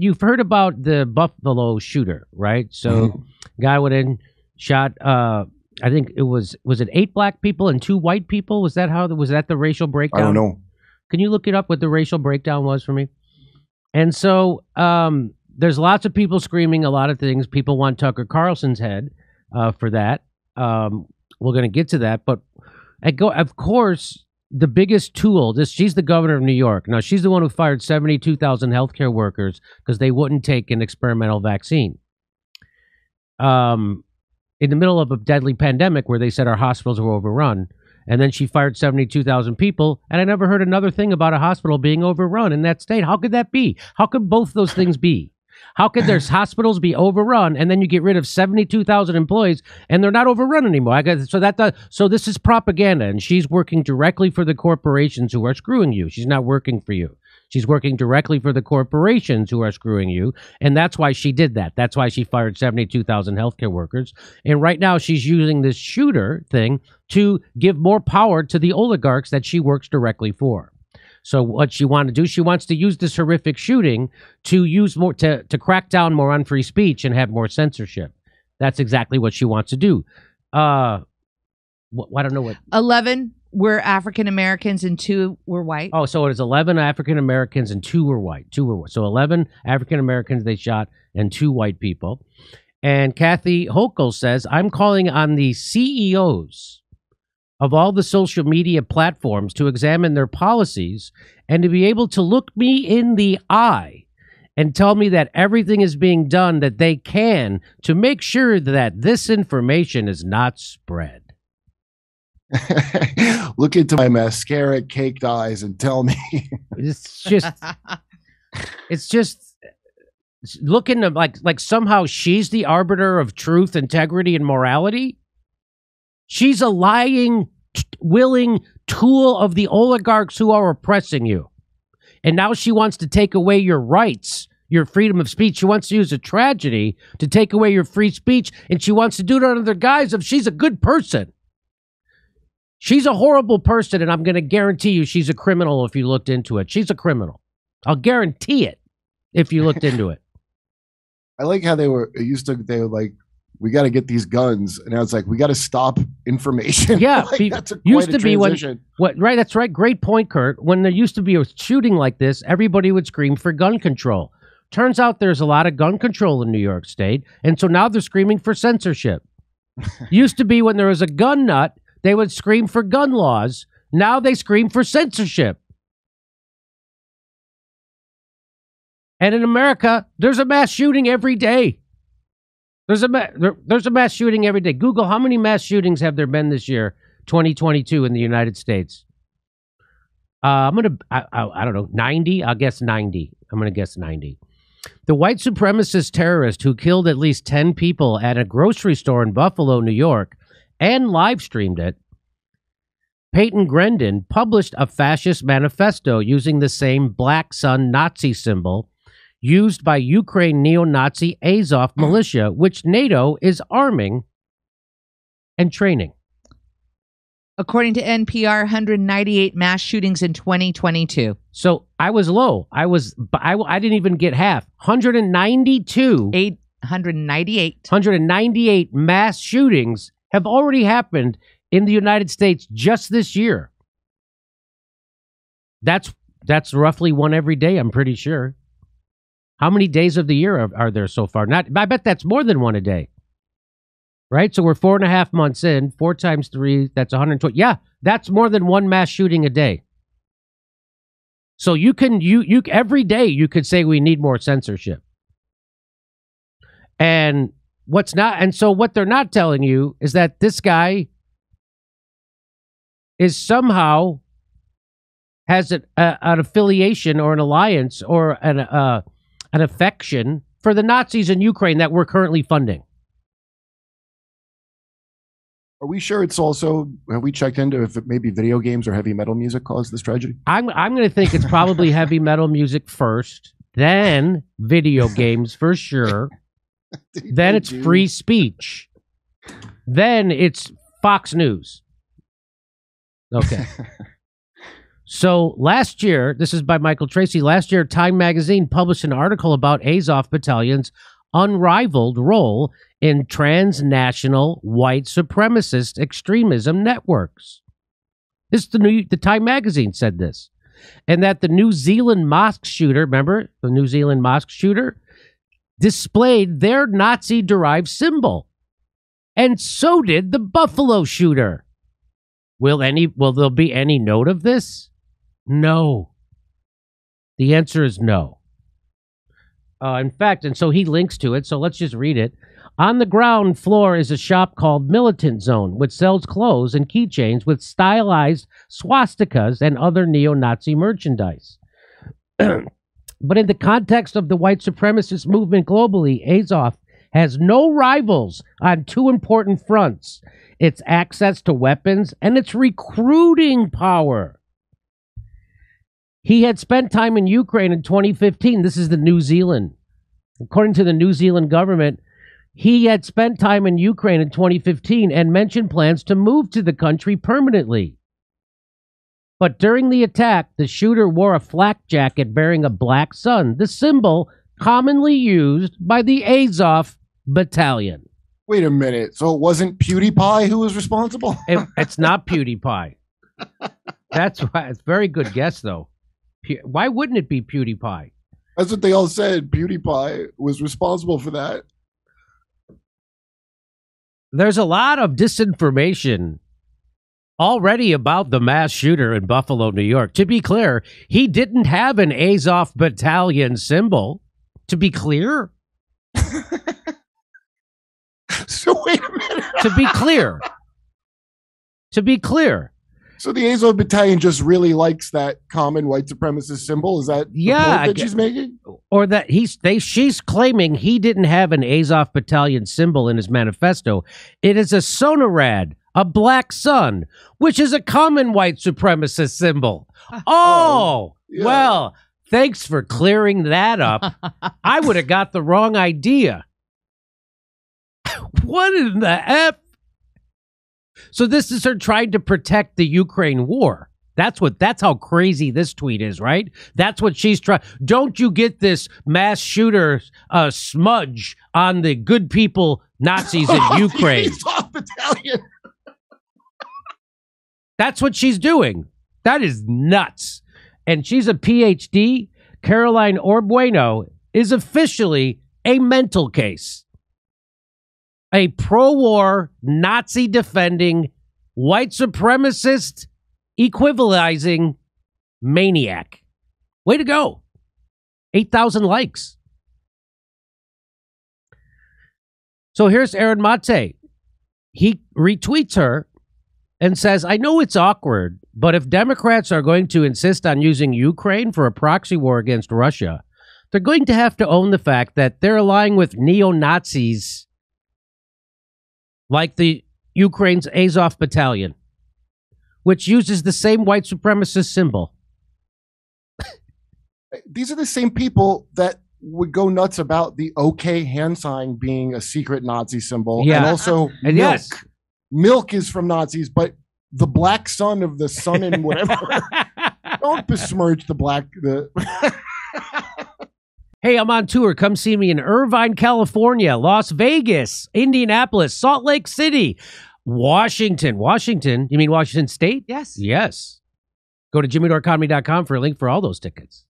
you've heard about the Buffalo shooter, right? So, guy went in, shot. I think it was it 8 black people and 2 white people? Was that the racial breakdown? I don't know. Can you look it up? What the racial breakdown was for me? And so, there's lots of people screaming a lot of things. People want Tucker Carlson's head for that. We're going to get to that, but of course, the biggest tool. She's the governor of New York. Now, she's the one who fired 72,000 healthcare workers because they wouldn't take an experimental vaccine. In the middle of a deadly pandemic where they said our hospitals were overrun, and then she fired 72,000 people, and I never heard another thing about a hospital being overrun in that state. How could that be? How could both those things be? How could their hospitals be overrun, and then you get rid of 72,000 employees, and they're not overrun anymore? So this is propaganda, and she's working directly for the corporations who are screwing you. She's not working for you. She's working directly for the corporations who are screwing you, and that's why she did that. That's why she fired 72,000 healthcare workers, and right now she's using this shooter thing to give more power to the oligarchs that she works directly for. So what she wants to do, she wants to use this horrific shooting to use more to crack down more on free speech and have more censorship. That's exactly what she wants to do. I don't know what. 11 were African Americans and 2 were white. Oh, so it is 11 African Americans and 2 were white. So 11 African Americans they shot and 2 white people. And Kathy Hochul says, I'm calling on the CEOs of all the social media platforms to examine their policies and to be able to look me in the eye and tell me that everything is being done that they can to make sure that this information is not spread. Look into my mascara caked eyes and tell me. It's just looking to like somehow she's the arbiter of truth, integrity, and morality. She's a lying, willing tool of the oligarchs who are oppressing you. And now she wants to take away your rights, your freedom of speech. She wants to use a tragedy to take away your free speech. And she wants to do it under the guise of she's a good person. She's a horrible person, and I'm going to guarantee you she's a criminal if you looked into it. She's a criminal. I'll guarantee it if you looked into it. I like how they were like, we got to get these guns, and now it's like we got to stop information. Yeah, like, that's used to be when right. That's right. Great point, Kurt. When there used to be a shooting like this, everybody would scream for gun control. Turns out there's a lot of gun control in New York State, and so now they're screaming for censorship. Used to be when there was a gun nut, they would scream for gun laws. Now they scream for censorship. And in America, there's a mass shooting every day. There's a mass shooting every day. Google how many mass shootings have there been this year, 2022 in the United States. I don't know, 90. I'll guess 90. I'm gonna guess 90. The white supremacist terrorist who killed at least 10 people at a grocery store in Buffalo, New York, and live streamed it, Peyton Grendon published a fascist manifesto using the same black sun Nazi symbol used by Ukraine neo-Nazi Azov militia, which NATO is arming and training. According to NPR, 198 mass shootings in 2022. So I was low. I didn't even get half. 192. 198 mass shootings have already happened in the United States just this year. That's roughly one every day, I'm pretty sure. How many days of the year are there so far? I bet that's more than one a day. Right? So we're 4.5 months in. 4 times 3, that's 120. Yeah, that's more than one mass shooting a day. So you every day you could say we need more censorship. And so what they're not telling you is that this guy is somehow has an affiliation or an alliance or an affection for the Nazis in Ukraine that we're currently funding. Are we sure it's also, have we checked into if it maybe video games or heavy metal music caused this tragedy? I'm going to think it's probably heavy metal music first, then video games for sure. Then it's free speech. Then it's Fox News. Okay. So last year, this is by Michael Tracy, last year Time magazine published an article about Azov Battalion's unrivaled role in transnational white supremacist extremism networks. The Time magazine said this. And that the New Zealand mosque shooter, remember the New Zealand mosque shooter, displayed their Nazi-derived symbol. And so did the Buffalo shooter. Will there be any note of this? No. The answer is no. In fact, and so he links to it, so let's just read it. On the ground floor is a shop called Militant Zone, which sells clothes and keychains with stylized swastikas and other neo-Nazi merchandise. But in the context of the white supremacist movement globally, Azov has no rivals on two important fronts: its access to weapons and its recruiting power. He had spent time in Ukraine in 2015. This is the New Zealand. According to the New Zealand government, he had spent time in Ukraine in 2015 and mentioned plans to move to the country permanently. But during the attack, the shooter wore a flak jacket bearing a black sun, the symbol commonly used by the Azov Battalion. Wait a minute. So it wasn't PewDiePie who was responsible? It's not PewDiePie. That's why. It's a very good guess, though. Why wouldn't it be PewDiePie? That's what they all said. PewDiePie was responsible for that. There's a lot of disinformation already about the mass shooter in Buffalo, New York. To be clear, he didn't have an Azov Battalion symbol. To be clear. So wait a minute. To be clear. To be clear. So the Azov Battalion just really likes that common white supremacist symbol? Is that the point that she's making? Or that she's claiming he didn't have an Azov Battalion symbol in his manifesto. It is a sonorad, a black sun, which is a common white supremacist symbol. Oh, yeah. Well, thanks for clearing that up. I would have got the wrong idea. What in the F? So this is her trying to protect the Ukraine war. That's how crazy this tweet is, right? That's what she's trying. Don't you get this mass shooter smudge on the good people Nazis in Ukraine? Battalion. That's what she's doing. That is nuts. And she's a PhD. Caroline Orbueno is officially a mental case. A pro-war, Nazi-defending, white supremacist, equivalizing maniac. Way to go. 8,000 likes. So here's Aaron Mate. He retweets her and says, I know it's awkward, but if Democrats are going to insist on using Ukraine for a proxy war against Russia, they're going to have to own the fact that they're allying with neo-Nazis like the Ukraine's Azov Battalion, which uses the same white supremacist symbol. These are the same people that would go nuts about the OK hand sign being a secret Nazi symbol. Yeah. And also And milk. yes. Milk is from Nazis, but the black sun of the sun and whatever. Don't besmirch the black. Hey, I'm on tour. Come see me in Irvine, California, Las Vegas, Indianapolis, Salt Lake City, Washington. Washington? You mean Washington State? Yes. Yes. Go to JimmyDoreComedy.com for a link for all those tickets.